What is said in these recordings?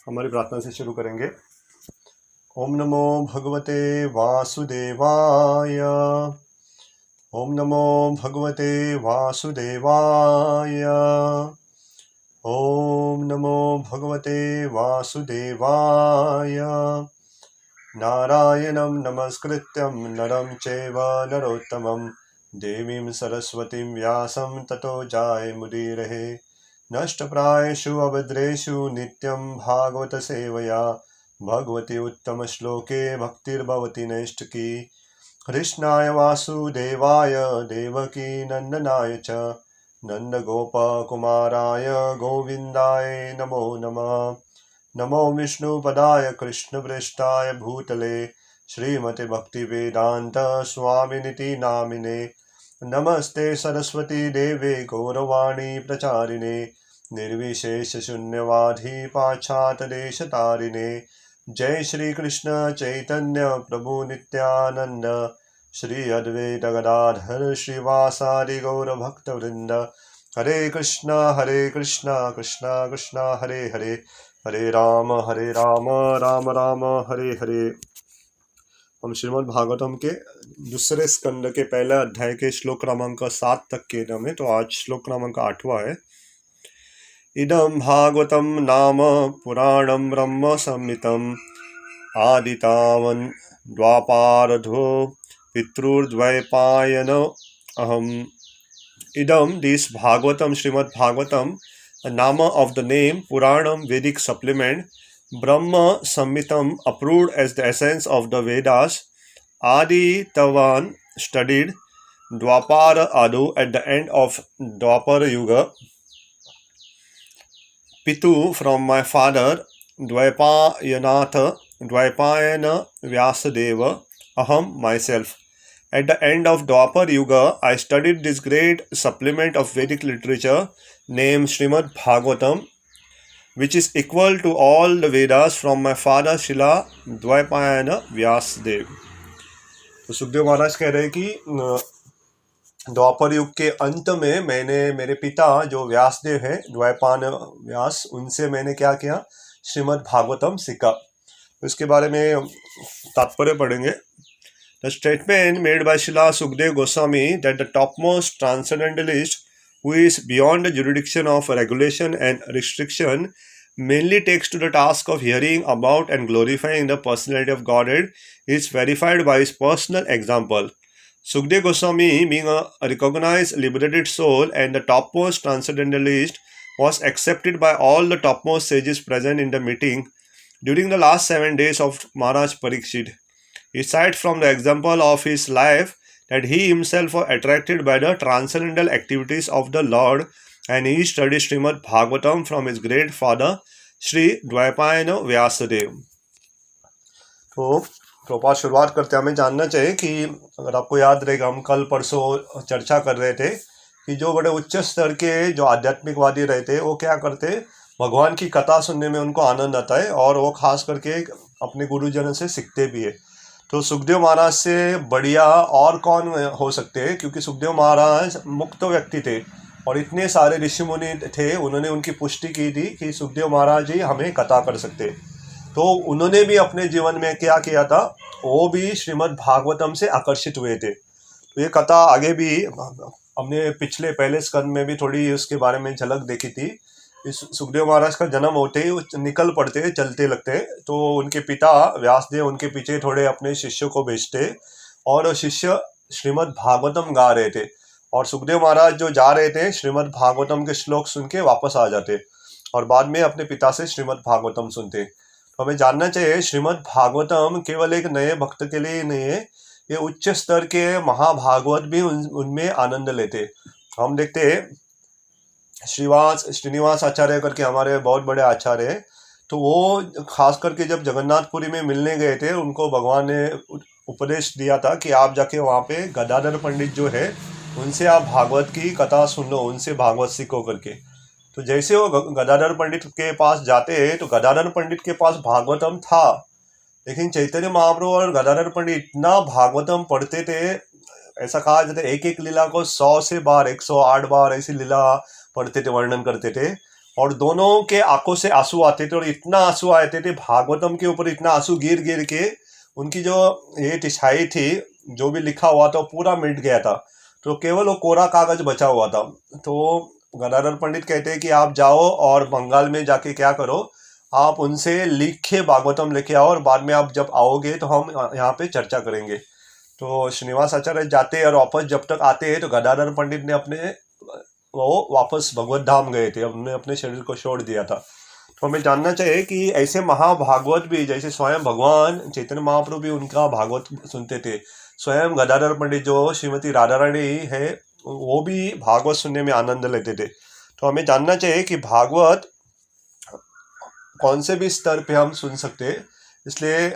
हमारी प्रार्थना से शुरू करेंगे। ओम नमो भगवते वासुदेवाय। ओम नमो भगवते वासुदेवाय। ओम नमो भगवते वासुदेवाय। नारायणं नमस्कृत्यं नरं चैव नरोत्तमं देवीं सरस्वतीं व्यासं ततो जायमुदीरये। नष्टप्रायेषु अभद्रेषु नित्यं भागवत सेवया भगवती उत्तमश्लोके भक्तिर्भवति नैष्ठिकी। कृष्णाय वासुदेवाय देवकी नन्दनाय च नन्दगोपकुमाराय गोविन्दाय नमो नमः। नमो विष्णुपदाय कृष्णप्रेष्ठाय भूतले श्रीमते भक्तिवेदांत स्वामिनिति नामिने। नमस्ते सरस्वती देवे गौरवाणी प्रचारिणे निर्विशेष शून्यवादी पाश्चातदेशतारिणे। जय श्री कृष्ण चैतन्य प्रभु नित्यानंद श्री अद्वैत गदाधर श्रीवासादि गौर भक्तवृंद। हरे कृष्णा कृष्णा कृष्णा हरे हरे, हरे राम राम राम हरे हरे। हम श्रीमद् भागवतम के दूसरे स्कंद के पहले अध्याय के श्लोक क्रमांक 7 तक के में, तो आज श्लोक क्रमांक 8वां है। इदं भागवतम नाम पुराणं ब्रह्म संहितं आदितावन् द्वापारधो पितृर्द्वैपायन अहम्। Idam, this Bhagavatam, Srimad Bhagavatam, a nama of the name Puranam, Vedic supplement, Brahma Samhitam, approved as the essence of the Vedas, Adi Tavan, studied, Dwapara Adu, at the end of Dwapara Yuga, Pitu, from my father, Dvaipayanatha, Dvaipayana Vyasadeva, Aham, myself. At the end of Dwapar Yuga, I studied this great supplement of Vedic literature named Srimad Bhagavatam, which is equal to all the Vedas from my father Srila Dvaipayana Vyasadeva. तो सुखदेव महाराज कह रहे हैं कि द्वापर युग के अंत में मैंने मेरे पिता जो व्यासदेव हैं, द्वैपायन व्यास, उनसे मैंने क्या किया, श्रीमद् भागवतम सीखा। तो इसके बारे में तात्पर्य पढ़ेंगे। The statement made by Srila Sukadeva Goswami that the topmost transcendentalist, who is beyond the jurisdiction of regulation and restriction, mainly takes to the task of hearing about and glorifying the personality of Godhead, is verified by his personal example. Sukadeva Goswami, being a recognized liberated soul and the topmost transcendentalist, was accepted by all the topmost sages present in the meeting during the last 7 days of Maharaj Parikshit. He cites from the example of his life that he himself was attracted by the transcendental activities of the Lord, and he studied Srimad Bhagavatam from his great father Sri Dvaipayana Vyasadeva. तो प्रभुपाद शुरुआत करते हमें जानना चाहिए कि अगर आपको याद रहेगा, हम कल परसों चर्चा कर रहे थे कि जो बड़े उच्च स्तर के जो आध्यात्मिकवादी रहते वो क्या करते, भगवान की कथा सुनने में उनको आनंद आता है और वो खास करके अपने गुरुजनों से सीखते भी है। तो सुखदेव महाराज से बढ़िया और कौन हो सकते हैं, क्योंकि सुखदेव महाराज मुक्त व्यक्ति थे और इतने सारे ऋषि मुनि थे, उन्होंने उनकी पुष्टि की थी कि सुखदेव महाराज ही हमें कथा कर सकते। तो उन्होंने भी अपने जीवन में क्या किया था, वो भी श्रीमद् भागवतम से आकर्षित हुए थे। तो ये कथा आगे भी हमने पिछले पहले स्कंद में भी थोड़ी उसके बारे में झलक देखी थी। इस सुखदेव महाराज का जन्म होते ही निकल पड़ते, चलते लगते, तो उनके पिता व्यासदेव उनके पीछे थोड़े अपने शिष्यों को भेजते और शिष्य श्रीमद् भागवतम गा रहे थे और सुखदेव महाराज जो जा रहे थे श्रीमद् भागवतम के श्लोक सुन के वापस आ जाते और बाद में अपने पिता से श्रीमद् भागवतम सुनते। तो हमें जानना चाहिए श्रीमद् भागवतम केवल एक नए भक्त के लिए नहीं है, ये उच्च स्तर के महाभागवत भी उनमें आनंद लेते। हम देखते श्रीनिवास आचार्य करके हमारे बहुत बड़े आचार्य हैं, तो वो खास करके जब जगन्नाथपुरी में मिलने गए थे, उनको भगवान ने उपदेश दिया था कि आप जाके वहाँ पे गदाधर पंडित जो है उनसे आप भागवत की कथा सुन लो, उनसे भागवत सीखो करके। तो जैसे वो गदाधर पंडित के पास जाते हैं तो गदाधर पंडित के पास भागवतम था, लेकिन चैतन्य महाप्रभु और गदाधर पंडित इतना भागवतम पढ़ते थे, ऐसा कहा जाता है एक एक लीला को 100 से बार 108 बार ऐसी लीला पढ़ते थे, वर्णन करते थे। और दोनों के आंखों से आंसू आते थे और इतना आंसू आते थे भागवतम के ऊपर, इतना आंसू गिर गिर के उनकी जो ये तिछाई थी, जो भी लिखा हुआ था वो पूरा मिट गया था, तो केवल वो कोरा कागज बचा हुआ था। तो गदाधर पंडित कहते हैं कि आप जाओ और बंगाल में जाके क्या करो, आप उनसे लिख के भागवतम लेके आओ और बाद में आप जब आओगे तो हम यहाँ पे चर्चा करेंगे। तो श्रीनिवास आचार्य जाते हैं और वापस जब तक आते हैं तो गदाधर पंडित ने वो वापस भगवत धाम गए थे, उन्होंने अपने शरीर को छोड़ दिया था। तो हमें जानना चाहिए कि ऐसे महाभागवत भी, जैसे स्वयं भगवान चैतन्य महाप्रभु भी उनका भागवत सुनते थे, स्वयं गदाधर पंडित जो श्रीमती राधा रानी है वो भी भागवत सुनने में आनंद लेते थे। तो हमें जानना चाहिए कि भागवत कौन से भी स्तर पे हम सुन सकते हैं, इसलिए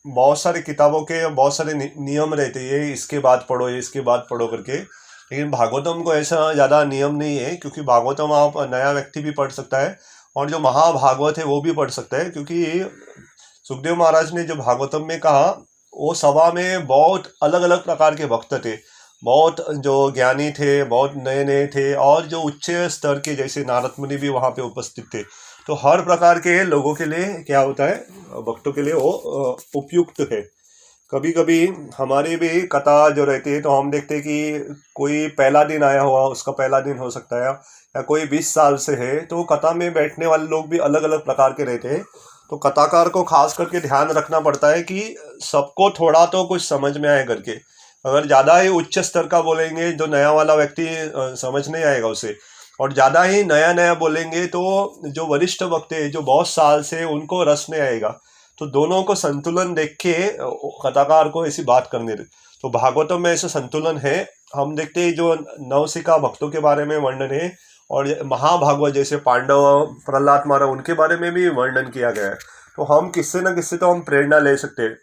बहुत सारी किताबों के बहुत सारे नियम रहते हैं, ये इसके बाद पढ़ो, ये इसके बाद पढ़ो करके। लेकिन भागवतम को ऐसा ज़्यादा नियम नहीं है, क्योंकि भागवतम आप नया व्यक्ति भी पढ़ सकता है और जो महाभागवत है वो भी पढ़ सकता है, क्योंकि सुखदेव महाराज ने जो भागवतम में कहा वो सभा में बहुत अलग अलग प्रकार के भक्त थे, बहुत जो ज्ञानी थे, बहुत नए नए थे, और जो उच्च स्तर के जैसे नारद मुनि भी वहाँ पे उपस्थित थे। तो हर प्रकार के लोगों के लिए क्या होता है, भक्तों के लिए वो उपयुक्त है। कभी कभी हमारी भी कथा जो रहती है तो हम देखते हैं कि कोई पहला दिन आया हुआ, उसका पहला दिन हो सकता है, या कोई 20 साल से है, तो कथा में बैठने वाले लोग भी अलग अलग प्रकार के रहते हैं। तो कथाकार को खास करके ध्यान रखना पड़ता है कि सबको थोड़ा तो कुछ समझ में आए करके। अगर ज़्यादा ही उच्च स्तर का बोलेंगे जो नया वाला व्यक्ति समझ नहीं आएगा उसे, और ज़्यादा ही नया नया बोलेंगे तो जो वरिष्ठ वक्त है, जो बहुत साल से, उनको रस नहीं आएगा। तो दोनों को संतुलन देख के कथाकार को ऐसी बात करनी रही। तो भागवतम में ऐसा संतुलन है। हम देखते हैं जो नवसिका भक्तों के बारे में वर्णन है, और महाभागवत जैसे पांडव, प्रहलाद महाराज, उनके बारे में भी वर्णन किया गया है। तो हम किससे न किससे तो हम प्रेरणा ले सकते हैं।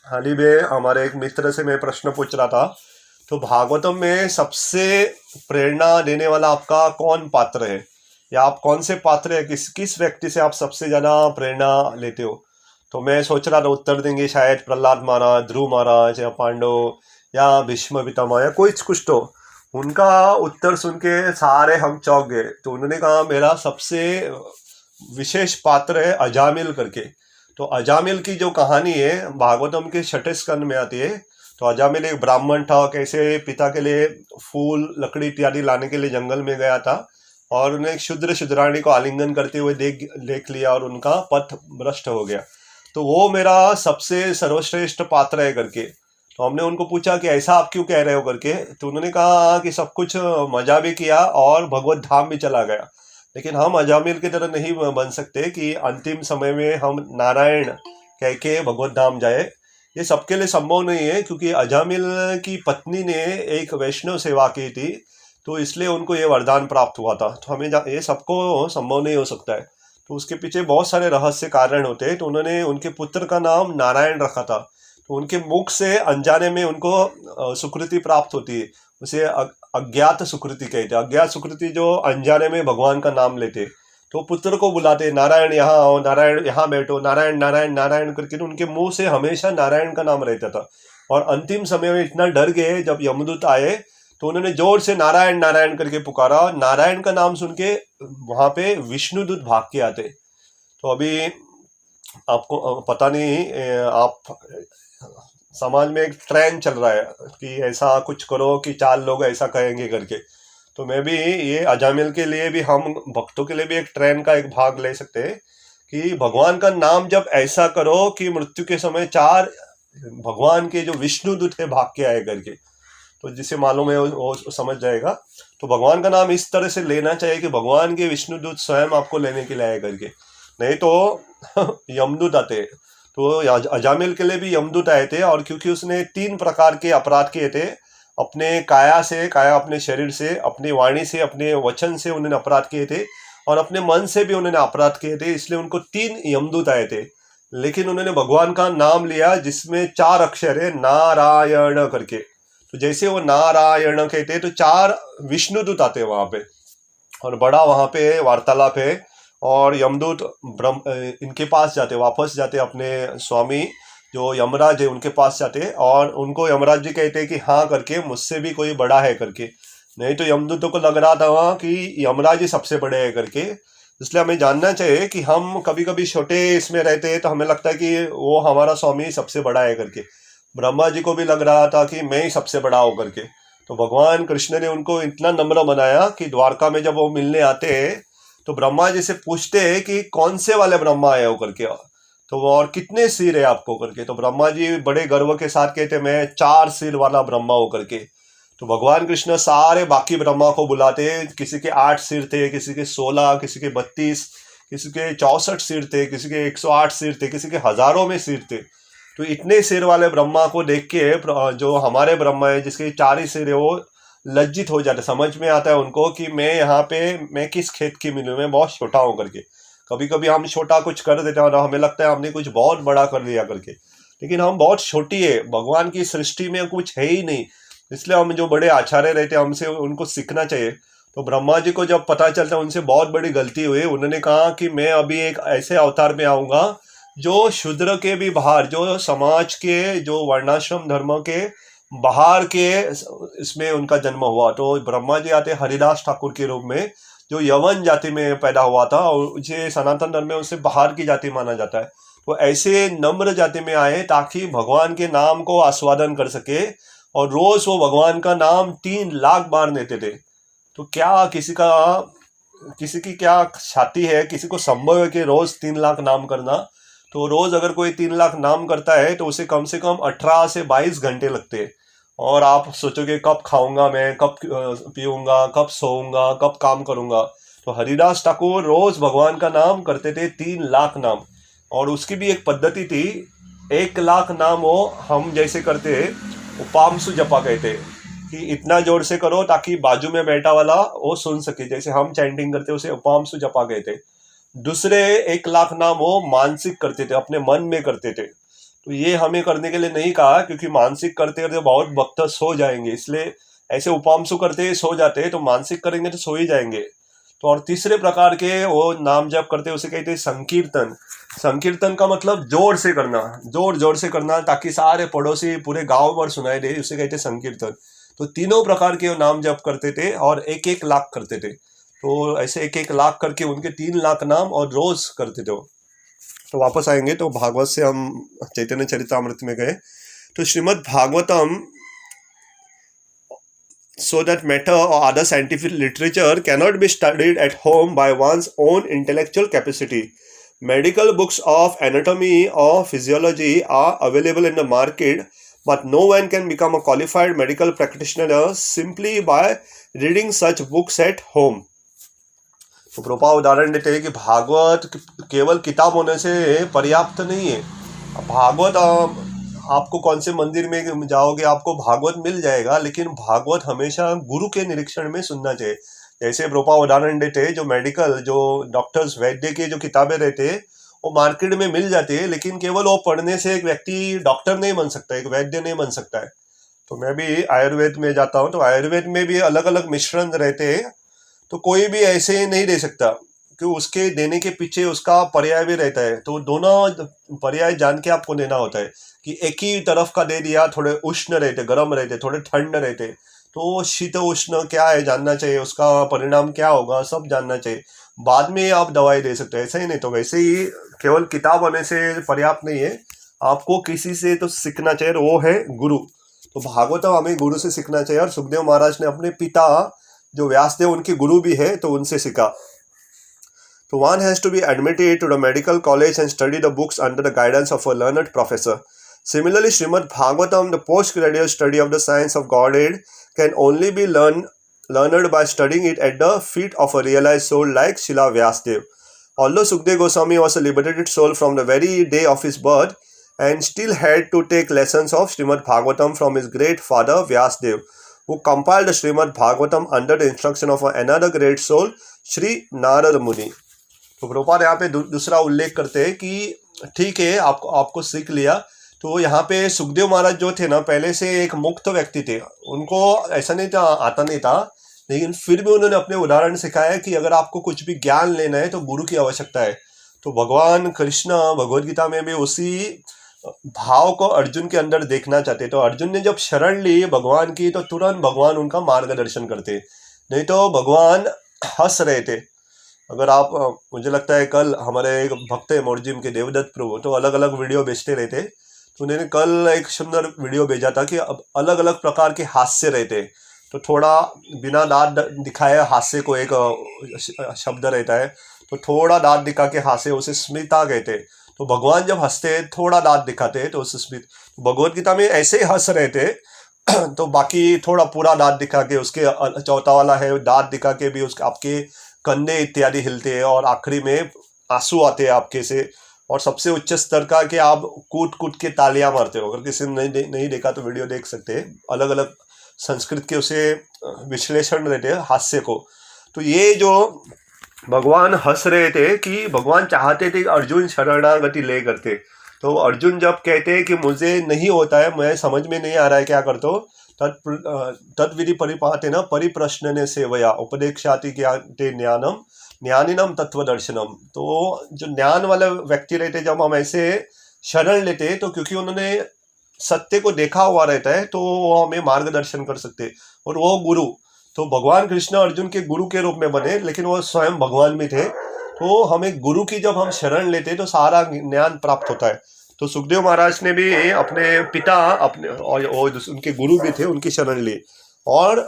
हाल ही में हमारे एक मित्र से मैं प्रश्न पूछ रहा था, तो भागवतम में सबसे प्रेरणा देने वाला आपका कौन पात्र है, या आप कौन से पात्र है, किस किस व्यक्ति से आप सबसे ज़्यादा प्रेरणा लेते हो? तो मैं सोच रहा था उत्तर देंगे शायद प्रहलाद महाराज, ध्रुव महाराज, या पांडव, या भीष्म पितामह, या कोई कुछ। तो उनका उत्तर सुन के सारे हम चौंक गए। तो उन्होंने कहा मेरा सबसे विशेष पात्र है अजामिल करके। तो अजामिल की जो कहानी है भागवतम के 6ठे स्कंद में आती है। तो अजामिल एक ब्राह्मण था, कैसे पिता के लिए फूल लकड़ी इत्यादि लाने के लिए जंगल में गया था, और उन्हें एक शुद्र शुद्राणी को आलिंगन करते हुए देख लिया और उनका पथ भ्रष्ट हो गया। तो वो मेरा सबसे सर्वश्रेष्ठ पात्र है करके। तो हमने उनको पूछा कि ऐसा आप क्यों कह रहे हो करके। तो उन्होंने कहा कि सब कुछ मजा भी किया और भगवत धाम भी चला गया, लेकिन हम अजामिल की तरह नहीं बन सकते कि अंतिम समय में हम नारायण कह के भगवत धाम जाए। ये सबके लिए संभव नहीं है, क्योंकि अजामिल की पत्नी ने एक वैष्णव सेवा की थी, तो इसलिए उनको ये वरदान प्राप्त हुआ था। तो हमें ये सबको संभव नहीं हो सकता है। तो उसके पीछे बहुत सारे रहस्य कारण होते हैं। तो उन्होंने उनके पुत्र का नाम नारायण रखा था। तो उनके मुख से अनजाने में उनको सुकृति प्राप्त होती है, उसे अज्ञात सुकृति कहते हैं। अज्ञात सुकृति जो अनजाने में भगवान का नाम लेते, तो पुत्र को बुलाते, नारायण यहाँ आओ, नारायण यहाँ बैठो, नारायण नारायण नारायण करके। उनके मुंह से हमेशा नारायण का नाम रहता था। और अंतिम समय में इतना डर गए जब यमदूत आए, तो उन्होंने जोर से नारायण नारायण करके पुकारा, और नारायण का नाम सुन के वहां पे विष्णुदूत भाग के आते। तो अभी आपको पता नहीं, आप समाज में एक ट्रेंड चल रहा है कि ऐसा कुछ करो कि 4 लोग ऐसा कहेंगे करके। तो मैं भी ये अजामिल के लिए भी, हम भक्तों के लिए भी एक ट्रेंड का एक भाग ले सकते हैं कि भगवान का नाम जब ऐसा करो कि मृत्यु के समय 4 भगवान के जो विष्णुदूत है भाग के आए करके। तो जिसे मालूम है वो समझ जाएगा। तो भगवान का नाम इस तरह से लेना चाहिए कि भगवान के विष्णुदूत स्वयं आपको लेने के लिए आए करके, नहीं तो यमदूत आते। तो अजामिल के लिए भी यमदूत आए थे, और क्योंकि उसने 3 प्रकार के अपराध किए थे, अपने काया से, काया अपने शरीर से, अपनी वाणी से, अपने वचन से उन्होंने अपराध किए थे, और अपने मन से भी उन्होंने अपराध किए थे, इसलिए उनको 3 यमदूत आए थे। लेकिन उन्होंने भगवान का नाम लिया जिसमें 4 अक्षर है, नारायण करके। तो जैसे वो नारायण कहते तो 4 विष्णुदूत आते वहां पे, और बड़ा वहां पे वार्तालाप है, और यमदूत इनके पास जाते, वापस जाते अपने स्वामी जो यमराज है उनके पास जाते, और उनको यमराज जी कहते हैं कि हाँ करके, मुझसे भी कोई बड़ा है करके। नहीं तो यमदूतों को लग रहा था वहाँ कि यमराज ही सबसे बड़े है करके। इसलिए हमें जानना चाहिए कि हम कभी कभी छोटे इसमें रहते हैं तो हमें लगता है कि वो हमारा स्वामी सबसे बड़ा है करके। ब्रह्मा जी को भी लग रहा था कि मैं ही सबसे बड़ा हूँ करके। तो भगवान कृष्ण ने उनको इतना नम्र बनाया कि द्वारका में जब वो मिलने आते हैं तो ब्रह्मा जी से पूछते हैं कि कौन से वाले ब्रह्मा आए हो करके, तो वो और कितने सिर है आपको करके। तो ब्रह्मा जी बड़े गर्व के साथ कहते मैं 4 सिर वाला ब्रह्मा हूँ करके। तो भगवान कृष्ण सारे बाकी ब्रह्मा को बुलाते, किसी के 8 सिर थे, किसी के 16, किसी के 32, किसी के 64 सिर थे, किसी के 108 सिर थे, किसी के हजारों में सिर थे। तो इतने सिर वाले ब्रह्मा को देख के जो हमारे ब्रह्मा है जिसके 4 ही सिर है वो लज्जित हो जाते, समझ में आता है उनको कि मैं यहाँ पे मैं किस खेत की मिलूँ, मैं बहुत छोटा हूँ करके। कभी कभी हम छोटा कुछ कर देते हैं और हमें लगता है हमने कुछ बहुत बड़ा कर लिया करके, लेकिन हम बहुत छोटी है, भगवान की सृष्टि में कुछ है ही नहीं। इसलिए हम जो बड़े आचार्य रहते हैं हमसे उनको सीखना चाहिए। तो ब्रह्मा जी को जब पता चलता है उनसे बहुत बड़ी गलती हुई, उन्होंने कहा कि मैं अभी एक ऐसे अवतार में आऊंगा जो शूद्र के भी बाहर, जो समाज के, जो वर्णाश्रम धर्म के बाहर के इसमें उनका जन्म हुआ। तो ब्रह्मा जी आते हरिदास ठाकुर के रूप में, जो यवन जाति में पैदा हुआ था और उसे सनातन धर्म में उसे बाहर की जाति माना जाता है। तो ऐसे नम्र जाति में आए ताकि भगवान के नाम को आस्वादन कर सके, और रोज वो भगवान का नाम 3 लाख बार लेते थे। तो क्या किसी की क्या छाती है, किसी को संभव है कि रोज 3 लाख नाम करना? तो रोज अगर कोई 3 लाख नाम करता है तो उसे कम से कम 18 से 22 घंटे लगते हैं। और आप सोचोगे कब खाऊंगा मैं, कब पीऊंगा, कब सोऊंगा, कब काम करूंगा। तो हरिदास ठाकुर रोज भगवान का नाम करते थे 3 लाख नाम। और उसकी भी एक पद्धति थी, 1 लाख नाम वो हम जैसे करते उपामसु जपा कहते कि इतना जोर से करो ताकि बाजू में बैठा वाला वो सुन सके, जैसे हम चैंटिंग करते उसे उपामसु जपा कहते। दूसरे 1 लाख नाम वो मानसिक करते थे, अपने मन में करते थे। तो ये हमें करने के लिए नहीं कहा, क्योंकि मानसिक करते करते बहुत वक्त सो जाएंगे, इसलिए ऐसे उपामसु करते सो जाते, तो मानसिक करेंगे तो सो ही जाएंगे। तो और तीसरे प्रकार के वो नाम जप करते उसे कहते हैं संकीर्तन। संकीर्तन का मतलब जोर से करना, जोर जोर से करना ताकि सारे पड़ोसी पूरे गांव भर सुनाई दे, उसे कहते हैं संकीर्तन। तो तीनों प्रकार के वो नाम जप करते थे और 1-1 लाख करते थे। तो ऐसे 1-1 लाख करके उनके 3 लाख नाम और रोज करते थे वो। तो वापस आएंगे तो भागवत से हम चैतन्य चरितामृत में गए। तो Shrimad Bhagavatam, so that matter or other scientific literature cannot be studied at home by one's own intellectual capacity. Medical books of anatomy or physiology are available in the market, but no one can become a qualified medical practitioner simply by reading such books at home. तो प्रोपा उदाहरण देते हैं कि भागवत केवल किताब होने से पर्याप्त नहीं है। भागवत आपको कौन से मंदिर में जाओगे आपको भागवत मिल जाएगा, लेकिन भागवत हमेशा गुरु के निरीक्षण में सुनना चाहिए। जैसे प्रोपा उदाहरण देते हैं, जो मेडिकल, जो डॉक्टर्स, वैद्य के जो किताबें रहते हैं वो मार्केट में मिल जाती है, लेकिन केवल वो पढ़ने से एक व्यक्ति डॉक्टर नहीं बन सकता, एक वैद्य नहीं बन सकता है। तो मैं भी आयुर्वेद में जाता हूँ, तो आयुर्वेद में भी अलग अलग मिश्रण रहते हैं। तो कोई भी ऐसे ही नहीं दे सकता, कि उसके देने के पीछे उसका पर्याय भी रहता है। तो दोनों पर्याय जान के आपको देना होता है कि एक ही तरफ का दे दिया, थोड़े उष्ण रहते, गर्म रहते, थोड़े ठंड रहते, तो शीत उष्ण क्या है जानना चाहिए, उसका परिणाम क्या होगा सब जानना चाहिए, बाद में आप दवाई दे सकते हैं। ऐसा ही नहीं, तो वैसे ही केवल किताब होने से पर्याप्त नहीं है, आपको किसी से तो सीखना चाहिए, वो है गुरु। तो भागवत हमें गुरु से सीखना चाहिए, और सुखदेव महाराज ने अपने पिता जो व्यासदेव उनके गुरु भी है तो उनसे सीखा। तो one has to be admitted to the medical college and study the books under the guidance of a learned professor. Similarly, Srimad Bhagavatam, the postgraduate study of the science of Godhead, can only be learned by studying it at the feet of a realized soul like Srila Vyasadeva. Although Sukdev Goswami was a liberated soul from the very day of his birth, and still had to take lessons of Srimad Bhagavatam from his great father Vyasadeva, who compiled the Srimad Bhagavatam under the instruction of another great soul, Sri Narada Muni. तो प्रभुपाद यहाँ पे दूसरा उल्लेख करते हैं कि ठीक है, आपको सीख लिया। तो यहाँ पे सुखदेव महाराज जो थे ना, पहले से एक मुक्त व्यक्ति थे, उनको ऐसा नहीं था, आता नहीं था, लेकिन फिर भी उन्होंने अपने उदाहरण सिखाया कि अगर आपको कुछ भी ज्ञान लेना है तो गुरु की आवश्यकता है। तो भगवान कृष्ण भगवद गीता में भी उसी भाव को अर्जुन के अंदर देखना चाहते। तो अर्जुन ने जब शरण ली भगवान की तो तुरंत भगवान उनका मार्गदर्शन करते, नहीं तो भगवान हंस रहे थे। अगर आप मुझे लगता है कल हमारे एक भक्त है मोरजिम के देवदत्त प्रभु, तो अलग अलग वीडियो भेजते रहते, तो उन्होंने कल एक सुंदर वीडियो भेजा था कि अब अलग अलग प्रकार के हास्य रहते। तो थोड़ा बिना दांत दिखाए हास्य को एक शब्द रहता है, तो थोड़ा दांत दिखा के हास्य उसे स्मिता कहते। तो भगवान जब हंसते थोड़ा दांत दिखाते तो उसे स्मित। भगवत गीता में ऐसे ही हंस रहे थे तो बाकी थोड़ा पूरा दांत दिखा के, उसके चौथा वाला है दांत दिखा के भी उसके आपके कंधे इत्यादि हिलते हैं, और आखिरी में आंसू आते हैं आपके से, और सबसे उच्च स्तर का कि आप कूद कूद के तालियां मारते हो। अगर किसी ने नहीं देखा तो वीडियो देख सकते हैं, अलग अलग संस्कृत के उसे विश्लेषण रहते हैं हास्य को। तो ये जो भगवान हंस रहे थे कि भगवान चाहते थे कि अर्जुन शरणागति ले करते। तो अर्जुन जब कहते हैं कि मुझे नहीं होता है, मैं समझ में नहीं आ रहा है क्या करते हो, तत्विधि परिपाते न परिप्रश्न ने सेवया उपदेक्षाति ज्ञाते ज्ञानम ज्ञानिनम तत्वदर्शनम। तो जो ज्ञान वाले व्यक्ति रहते, जब हम ऐसे शरण लेते तो क्योंकि उन्होंने सत्य को देखा हुआ रहता है, तो वो हमें मार्गदर्शन कर सकते। और वो गुरु, तो भगवान कृष्ण अर्जुन के गुरु के रूप में बने, लेकिन वो स्वयं भगवान भी थे। तो हमें गुरु की जब हम शरण लेते तो सारा ज्ञान प्राप्त होता है। तो सुखदेव महाराज ने भी अपने पिता अपने और उनके गुरु भी थे, उनकी शरण ली। और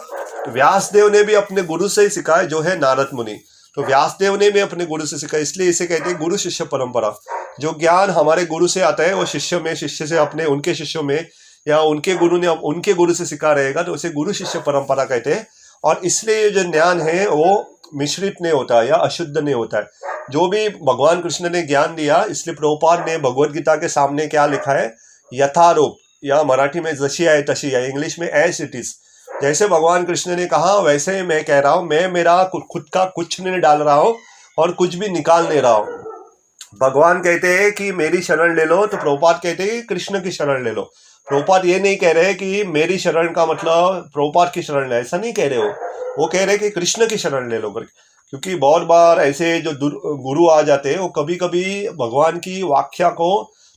व्यासदेव ने भी अपने गुरु से ही सिखाया, जो है नारद मुनि। तो व्यासदेव ने भी अपने गुरु से सीखा, इसलिए इसे कहते हैं गुरु शिष्य परंपरा। जो ज्ञान हमारे गुरु से आता है वो शिष्य से अपने उनके शिष्यों में, या उनके गुरु ने उनके गुरु से सिखा रहेगा, तो उसे गुरु शिष्य परंपरा कहते हैं। और इसलिए जो ज्ञान है वो मिश्रित नहीं होता या अशुद्ध नहीं होता है। जो भी भगवान कृष्ण ने ज्ञान दिया, इसलिए प्रभुपाद ने भगवत गीता के सामने क्या लिखा है, यथारूप, या मराठी में जशी आहे तशी है, इंग्लिश में एज इट इज। जैसे भगवान कृष्ण ने कहा वैसे मैं कह रहा हूं, मैं मेरा खुद का कुछ नहीं डाल रहा हूं और कुछ भी निकाल नहीं रहा हूं। भगवान कहते हैं कि मेरी शरण ले लो, तो प्रभुपाद कहते हैं कि कृष्ण की शरण ले लो। प्रभुपाद ये नहीं कह रहे कि मेरी शरण का मतलब प्रभुपाद की शरण ले, ऐसा नहीं कह रहे हो। वो कह रहे कि कृष्ण की शरण ले लो करके। क्योंकि बहुत बार ऐसे जो गुरु आ जाते हैं, वो कभी कभी भगवान की व्याख्या को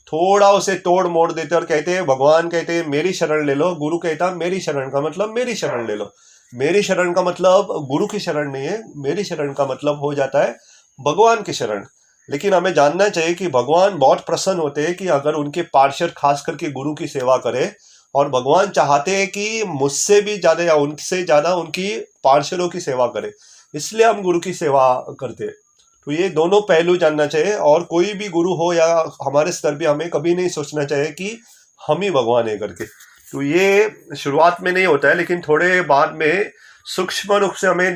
थोड़ा उसे तोड़ मोड़ देते और कहते हैं, भगवान कहते हैं मेरी शरण ले लो, गुरु कहता मेरी शरण का मतलब मेरी शरण ले लो। मेरी शरण का मतलब गुरु की शरण नहीं है, मेरी शरण का मतलब हो जाता है भगवान की शरण। लेकिन हमें जानना चाहिए कि भगवान बहुत प्रसन्न होते हैं कि अगर उनके पार्षद खास करके गुरु की सेवा करें, और भगवान चाहते हैं कि मुझसे भी ज्यादा या उनसे ज्यादा उनकी पार्षदों की सेवा करें, इसलिए हम गुरु की सेवा करते हैं। तो ये दोनों पहलू जानना चाहिए। और कोई भी गुरु हो या हमारे स्तर भी, हमें कभी नहीं सोचना चाहिए कि हम ही भगवान है करके। तो ये शुरुआत में नहीं होता है, लेकिन थोड़े बाद में सूक्ष्म रूप से हमें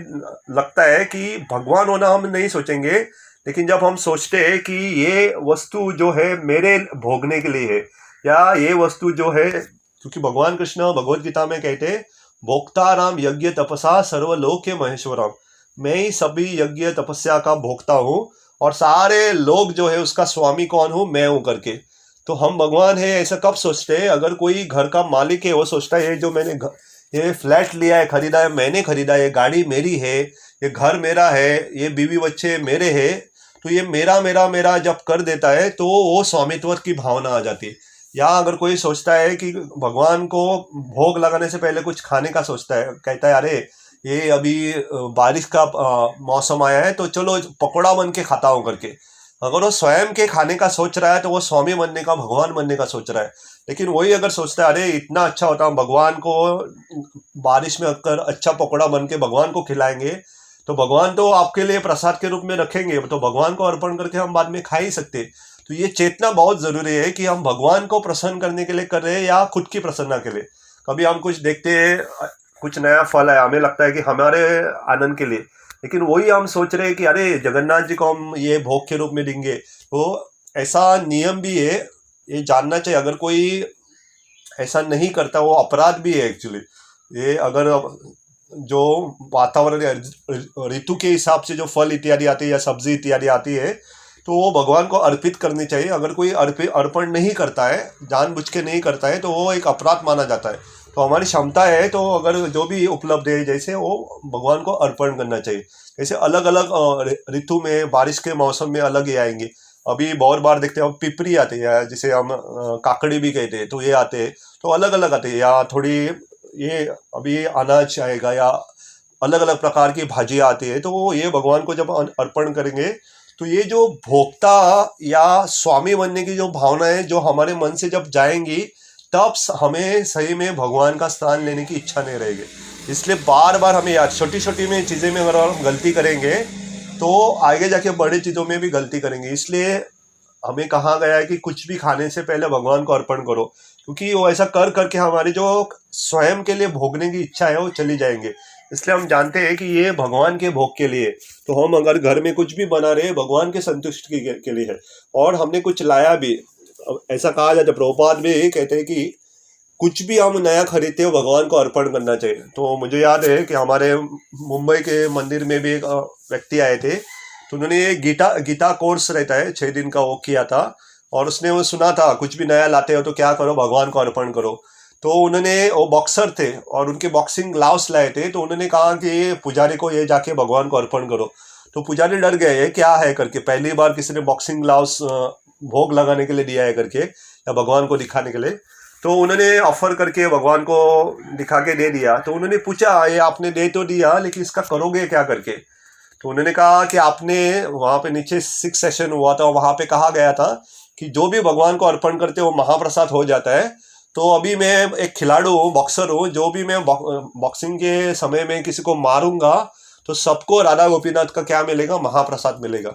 लगता है कि भगवान होना हम नहीं सोचेंगे। लेकिन जब हम सोचते हैं कि ये वस्तु जो है मेरे भोगने के लिए है, या ये वस्तु जो है, क्योंकि भगवान कृष्ण भगवत गीता में कहते हैं भोक्ताराम यज्ञ तपसा सर्वलोके महेश्वरम, मैं ही सभी यज्ञ तपस्या का भोक्ता हूँ और सारे लोग जो है उसका स्वामी कौन हूँ, मैं हूँ करके। तो हम भगवान है ऐसा कब सोचते हैं? अगर कोई घर का मालिक है, वो सोचता है ये जो मैंने ये फ्लैट लिया है, खरीदा है, मैंने खरीदा है, ये गाड़ी मेरी है, ये घर मेरा है, ये बीवी बच्चे मेरे हैं, तो ये मेरा मेरा मेरा जब कर देता है तो वो स्वामित्व की भावना आ जाती है। या अगर कोई सोचता है कि भगवान को भोग लगाने से पहले कुछ खाने का सोचता है, कहता है अरे ये अभी बारिश का मौसम आया है तो चलो पकौड़ा बन के खाता हूँ करके। अगर वो स्वयं के खाने का सोच रहा है तो वो स्वामी बनने का, भगवान बनने का सोच रहा है। लेकिन वही अगर सोचता है अरे इतना अच्छा होता है, भगवान को बारिश में अगर अच्छा पकौड़ा बन के भगवान को खिलाएंगे, तो भगवान तो आपके लिए प्रसाद के रूप में रखेंगे, तो भगवान को अर्पण करके हम बाद में खा ही सकते। तो ये चेतना बहुत जरूरी है कि हम भगवान को प्रसन्न करने के लिए कर रहे हैं या खुद की प्रसन्नता के लिए। कभी हम कुछ देखते हैं, कुछ नया फल है, हमें लगता है कि हमारे आनंद के लिए, लेकिन वही हम सोच रहे हैं कि अरे जगन्नाथ जी को हम ये भोग के रूप में देंगे। तो ऐसा नियम भी है, ये जानना चाहिए। अगर कोई ऐसा नहीं करता वो अपराध भी है एक्चुअली। ये अगर जो वातावरण ऋतु के हिसाब से जो फल इत्यादि आती है या सब्जी इत्यादि आती है, तो वो भगवान को अर्पित करनी चाहिए। अगर कोई अर्पण नहीं करता है, जानबूझ के नहीं करता है, तो वो एक अपराध माना जाता है। तो हमारी क्षमता है, तो अगर जो भी उपलब्ध है जैसे वो भगवान को अर्पण करना चाहिए। जैसे अलग अलग ऋतु में, बारिश के मौसम में अलग ही आएंगे। अभी बहुत बार देखते हैं हम पिपरी आते हैं, जिसे हम काकड़ी भी कहते हैं, तो ये आते हैं, तो अलग अलग आते हैं, या थोड़ी ये अभी अनाज आएगा, या अलग अलग प्रकार की भाजियाँ आती है। तो ये भगवान को जब अर्पण करेंगे तो ये जो भोक्ता या स्वामी बनने की जो भावना है जो हमारे मन से जब जाएंगी, तब हमें सही में भगवान का स्थान लेने की इच्छा नहीं रहेगी। इसलिए बार बार हमें याद, छोटी छोटी में चीज़ें में अगर हम गलती करेंगे तो आगे जाके बड़ी चीज़ों में भी गलती करेंगे। इसलिए हमें कहा गया है कि कुछ भी खाने से पहले भगवान को अर्पण करो, क्योंकि वो ऐसा कर करके हमारी जो स्वयं के लिए भोगने की इच्छा है वो चली जाएंगे। इसलिए हम जानते हैं कि ये भगवान के भोग के लिए, तो हम अगर घर में कुछ भी बना रहे हैं भगवान के संतुष्टि के लिए है। और हमने कुछ लाया भी, ऐसा कहा जाता है, प्रभुपाद भी कहते हैं कि कुछ भी हम नया खरीदते हो भगवान को अर्पण करना चाहिए। तो मुझे याद है कि हमारे मुंबई के मंदिर में भी एक व्यक्ति आए थे, तो उन्होंने ये गीता कोर्स रहता है 6 दिन का, वो किया था। और उसने वो सुना था कुछ भी नया लाते हो तो क्या करो, भगवान को अर्पण करो। तो उन्होंने, वो बॉक्सर थे और उनके बॉक्सिंग ग्लव्स लाए थे, तो उन्होंने कहा कि पुजारी को ये जाके भगवान को अर्पण करो। तो पुजारी डर गए, ये क्या है करके, पहली बार किसी ने बॉक्सिंग ग्लव्स भोग लगाने के लिए दिया है करके, या भगवान को दिखाने के लिए। तो उन्होंने ऑफर करके भगवान को दिखा के दे दिया। तो उन्होंने पूछा, ये आपने दे तो दिया, लेकिन इसका करोगे क्या करके। तो उन्होंने कहा कि आपने वहाँ पे नीचे 6 सेशन हुआ था, वहाँ पे कहा गया था कि जो भी भगवान को अर्पण करते हो महाप्रसाद हो जाता है। तो अभी मैं एक खिलाड़ू हूँ, बॉक्सर हूँ, जो भी मैं बॉक्सिंग के समय में किसी को मारूंगा तो सबको राधा गोपीनाथ का क्या मिलेगा, महाप्रसाद मिलेगा।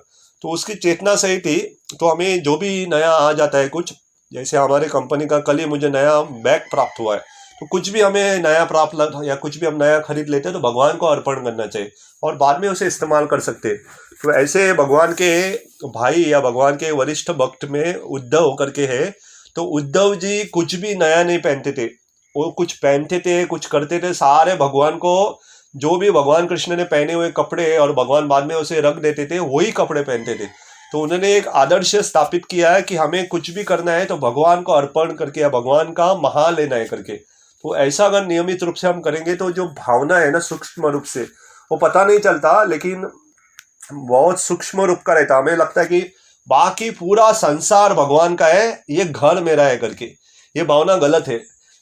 तो उसकी चेतना सही थी। तो हमें जो भी नया आ जाता है कुछ, जैसे हमारे कंपनी का कल ही मुझे नया बैग प्राप्त हुआ है, तो कुछ भी हमें नया प्राप्त या कुछ भी हम नया खरीद लेते हैं तो भगवान को अर्पण करना चाहिए और बाद में उसे इस्तेमाल कर सकते हैं। तो ऐसे भगवान के भाई या भगवान के वरिष्ठ भक्त में उद्धव करके है, तो उद्धव जी कुछ भी नया नहीं पहनते थे, वो कुछ पहनते थे, कुछ करते थे, सारे भगवान को जो भी भगवान कृष्ण ने पहने हुए कपड़े और भगवान बाद में उसे रख देते थे, वही कपड़े पहनते थे। तो उन्होंने एक आदर्श स्थापित किया है कि हमें कुछ भी करना है तो भगवान को अर्पण करके या भगवान का महा लेना है करके। तो ऐसा अगर नियमित रूप से हम करेंगे तो जो भावना है ना, सूक्ष्म रूप से, वो पता नहीं चलता लेकिन बहुत सूक्ष्म रूप का रहता। हमें लगता है कि बाकी पूरा संसार भगवान का है, ये घर मेरा है करके, ये भावना गलत है।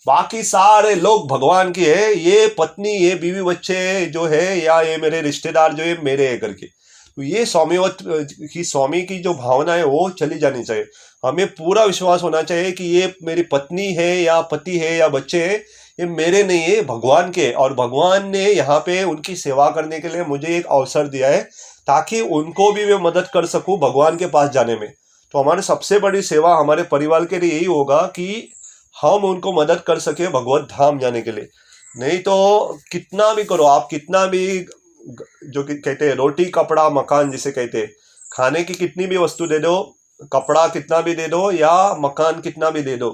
बाकी सारे लोग भगवान की है, ये पत्नी, ये बीवी बच्चे जो है, या ये मेरे रिश्तेदार जो है मेरे है करके। तो ये स्वामीवत की, स्वामी की जो भावना है वो चली जानी चाहिए। हमें पूरा विश्वास होना चाहिए कि ये मेरी पत्नी है या पति है या बच्चे हैं, ये मेरे नहीं है, भगवान के। और भगवान ने यहाँ पे उनकी सेवा करने के लिए मुझे एक अवसर दिया है ताकि उनको भी मैं मदद कर सकूं भगवान के पास जाने में। तो हमारी सबसे बड़ी सेवा हमारे परिवार के लिए यही होगा कि हम उनको मदद कर सके भगवत धाम जाने के लिए। नहीं तो कितना भी करो आप, कितना भी जो कहते हैं रोटी कपड़ा मकान जिसे कहते हैं, खाने की कितनी भी वस्तु दे दो, कपड़ा कितना भी दे दो या मकान कितना भी दे दो,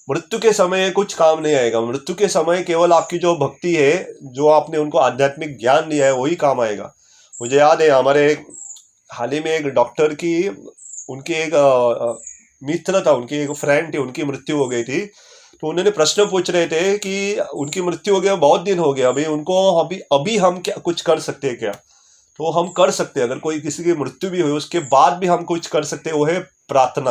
मृत्यु के समय कुछ काम नहीं आएगा। मृत्यु के समय केवल आपकी जो भक्ति है, जो आपने उनको आध्यात्मिक ज्ञान दिया है, वही काम आएगा। मुझे याद है हमारे हाल ही में एक डॉक्टर की, उनकी एक मित्र था, उनकी एक फ्रेंड थी, उनकी मृत्यु हो गई थी। तो उन्होंने प्रश्न पूछ रहे थे कि उनकी मृत्यु हो गया, बहुत दिन हो गया, अभी उनको अभी हम क्या कुछ कर सकते हैं क्या। तो हम कर सकते हैं, अगर कोई किसी की मृत्यु भी हुई उसके बाद भी हम कुछ कर सकते हैं, वो है प्रार्थना।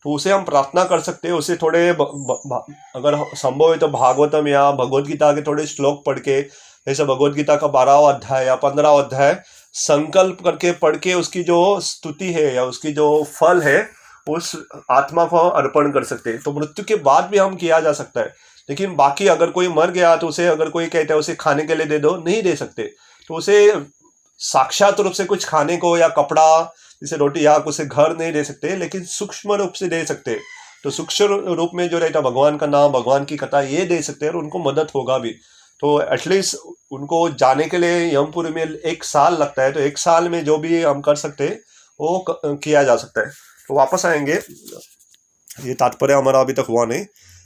तो उसे हम प्रार्थना कर सकते हैं, उसे थोड़े अगर संभव है तो भागवतम या भगवत गीता के थोड़े श्लोक पढ़ के, जैसे भगवत गीता का 12वां अध्याय या 15वां अध्याय संकल्प करके पढ़ के उसकी जो स्तुति है या उसकी जो फल है उस आत्मा को अर्पण कर सकते हैं। तो मृत्यु के बाद भी हम किया जा सकता है। लेकिन बाकी अगर कोई मर गया तो उसे, अगर कोई कहता है उसे खाने के लिए दे दो, नहीं दे सकते। तो उसे साक्षात रूप से कुछ खाने को या कपड़ा जैसे रोटी या उसे घर नहीं दे सकते, लेकिन सूक्ष्म रूप से दे सकते। तो सूक्ष्म रूप में जो रहता भगवान का नाम, भगवान की कथा, ये दे सकते हैं और उनको मदद होगा भी। तो एटलीस्ट उनको जाने के लिए यमपुरी में 1 साल लगता है, तो 1 साल में जो भी हम कर सकते हैं वो किया जा सकता है। तो वापस आएंगे, ये तात्पर्य हमारा अभी तक हुआ नहीं।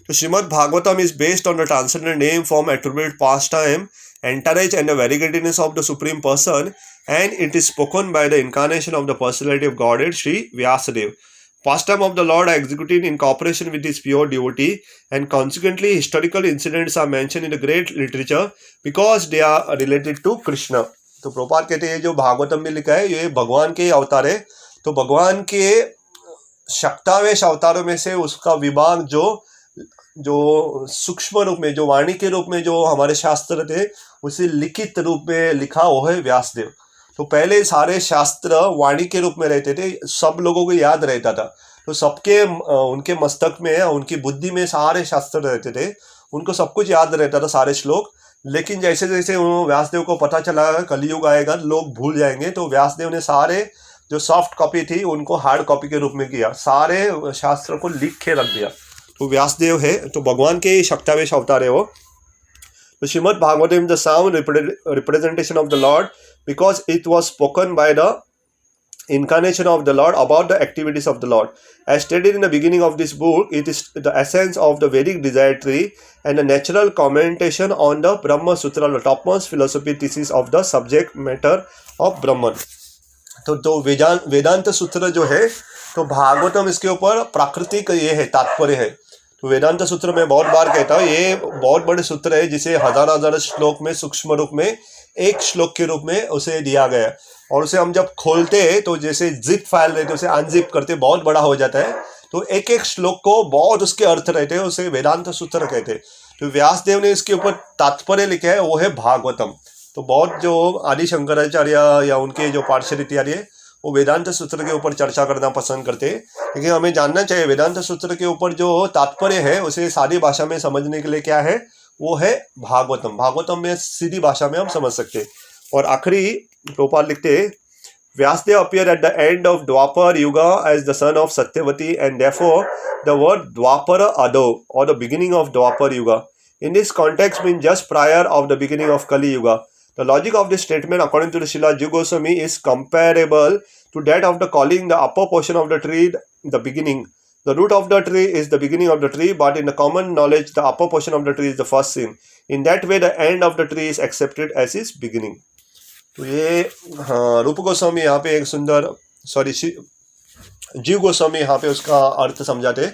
तो Shrimad Bhagavatam is based on the transcendent name form attribute past time entourage and the variegatedness of the Supreme Person, and it is spoken by the incarnation of the personality of Godhead, Sri Vyasadeva. Pastime of the Lord are executed in cooperation with his pure devotee, and consequently historical incidents are mentioned in the great literature because they are related to Krishna. तो प्रभुपाद कहते हैं जो भागवतम में लिखा है ये भगवान के अवतार है। तो भगवान के शक्तावेश अवतारों में से उसका विभाग जो सूक्ष्म रूप में, जो वाणी के रूप में जो हमारे शास्त्र थे, उसे लिखित रूप में लिखा वो है व्यासदेव। तो पहले सारे शास्त्र वाणी के रूप में रहते थे, सब लोगों को याद रहता था। तो सबके उनके मस्तक में, उनकी बुद्धि में सारे शास्त्र रहते थे, उनको सब कुछ याद रहता था, सारे श्लोक। लेकिन जैसे जैसे व्यासदेव को पता चला कलयुग आएगा, लोग भूल जाएंगे, तो व्यासदेव ने सारे जो सॉफ्ट कॉपी थी उनको हार्ड कॉपी के रूप में किया, सारे शास्त्र को लिख के रख दिया। तो व्यासदेव है तो भगवान के शक्तावेश अवतार है वो। तो Shrimad Bhagavatam the sound representation of the Lord, because it was spoken by the incarnation of the Lord about the activities of the Lord. As stated in the beginning of this book, it is the essence of the Vedic desire tree and a natural commentation on the Brahma Sutra, the topmost philosophy thesis of the subject matter of Brahman. तो वेदांत सूत्र जो है, तो भागवतम इसके ऊपर प्राकृतिक ये है, तात्पर्य है। तो वेदांत सूत्र में बहुत बार कहता हूँ, ये बहुत बड़े सूत्र है जिसे हजार श्लोक में सूक्ष्म रूप में एक श्लोक के रूप में उसे दिया गया है। और उसे हम जब खोलते हैं तो जैसे जिप फाइल रहते, उसे अनजिप करते बहुत बड़ा हो जाता है। तो एक एक श्लोक को बहुत उसके अर्थ रहते हैं, उसे वेदांत सूत्र कहते हैं। तो व्यासदेव ने इसके ऊपर तात्पर्य लिखा है, वो है भागवतम। तो बहुत जो आदि शंकराचार्य या उनके जो पार्षद इत्यादि है, वो वेदांत सूत्र के ऊपर चर्चा करना पसंद करते हैं। लेकिन हमें जानना चाहिए वेदांत सूत्र के ऊपर जो तात्पर्य है उसे सादी भाषा में समझने के लिए क्या है, वो है भागवतम। भागवतम में सीधी भाषा में हम समझ सकते हैं। और आखिरी प्रभुपाद लिखते हैं, Vyasadeva appeared at the end of Dwapar Yuga as the son of Satyavati, and therefore the word Dwapara Ado, or the beginning of Dwapar Yuga, in this context means just prior of the beginning of Kali Yuga. The logic of this statement, according to the Srila Jiva Goswami, is comparable to that of the calling the upper portion of the tree the beginning. The root of the tree is the beginning of the tree, but in the common knowledge, the upper portion of the tree is the first sin. In that way, the end of the tree is accepted as its beginning. तो ये रूप गोस्वामी यहाँ पे एक सुंदर जीव गोस्वामी यहाँ पे उसका अर्थ समझाते।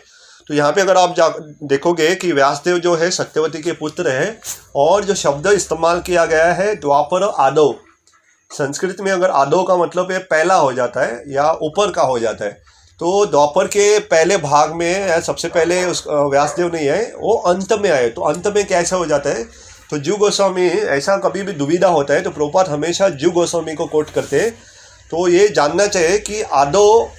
तो यहाँ पे अगर आप देखोगे कि व्यासदेव जो है सत्यवती के पुत्र है, और जो शब्द इस्तेमाल किया गया है द्वापर आदो, संस्कृत में अगर आदो का मतलब है पहला हो जाता है या ऊपर का हो जाता है। तो द्वापर के पहले भाग में सबसे पहले उस व्यासदेव नहीं है, वो अंत में आए। तो अंत में कैसा हो जाता है, तो जीव गोस्वामी ऐसा कभी भी दुविधा होता है तो प्रभुपाद हमेशा जीव गोस्वामी को कोट करते हैं। तो ये जानना चाहिए कि आदो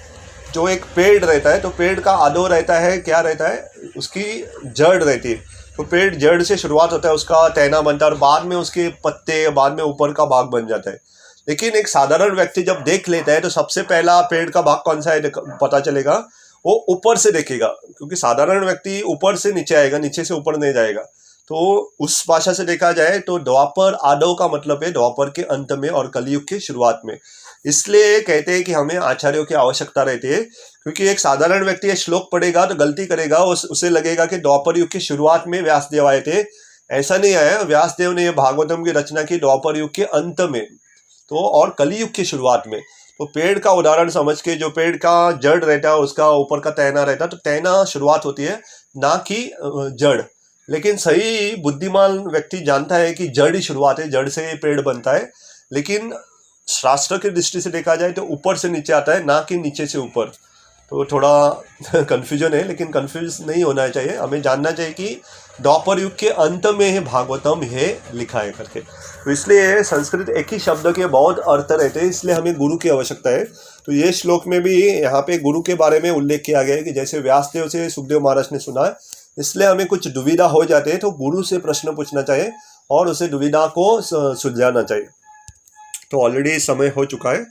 जो एक पेड़ रहता है, तो पेड़ का आदो रहता है, क्या रहता है, उसकी जड़ रहती है। तो पेड़ जड़ से शुरुआत होता है, उसका तना बनता है और बाद में उसके पत्ते, बाद में ऊपर का भाग बन जाता है। लेकिन एक साधारण व्यक्ति जब देख लेता है तो सबसे पहला पेड़ का भाग कौन सा है पता चलेगा, वो ऊपर से देखेगा, क्योंकि साधारण व्यक्ति ऊपर से नीचे आएगा, नीचे से ऊपर नहीं जाएगा। तो उस भाषा से देखा जाए तो द्वापर आदो का मतलब है द्वापर के अंत में और कलयुग के शुरुआत में। इसलिए कहते हैं कि हमें आचार्यों की आवश्यकता रहती है, क्योंकि एक साधारण व्यक्ति ये श्लोक पढ़ेगा तो गलती करेगा, उसे लगेगा कि द्वापर युग की शुरुआत में व्यासदेव आए थे। ऐसा नहीं आया, व्यासदेव ने भागवतम की रचना की द्वापर युग के अंत में, तो और कलयुग की शुरुआत में। तो पेड़ का उदाहरण समझ के, जो पेड़ का जड़ रहता है उसका ऊपर का तना रहता है, तो तना शुरुआत होती है, ना कि जड़। लेकिन सही बुद्धिमान व्यक्ति जानता है कि जड़ ही शुरुआत है, जड़ से पेड़ बनता है। लेकिन शास्त्र की दृष्टि से देखा जाए तो ऊपर से नीचे आता है, ना कि नीचे से ऊपर। तो थोड़ा कन्फ्यूजन है, लेकिन कन्फ्यूज नहीं होना चाहिए। हमें जानना चाहिए कि द्वापर युग के अंत में है भागवतम है लिखा है करके। तो इसलिए संस्कृत एक ही शब्द के बहुत अर्थ रहते हैं, इसलिए हमें गुरु की आवश्यकता है। तो ये श्लोक में भी यहाँ पे गुरु के बारे में उल्लेख किया गया है कि जैसे व्यासदेव से सुखदेव महाराज ने सुना है, इसलिए हमें कुछ दुविधा हो जाते हैं तो गुरु से प्रश्न पूछना चाहिए और उसे दुविधा को सुलझाना चाहिए। तो ऑलरेडी समय हो चुका है।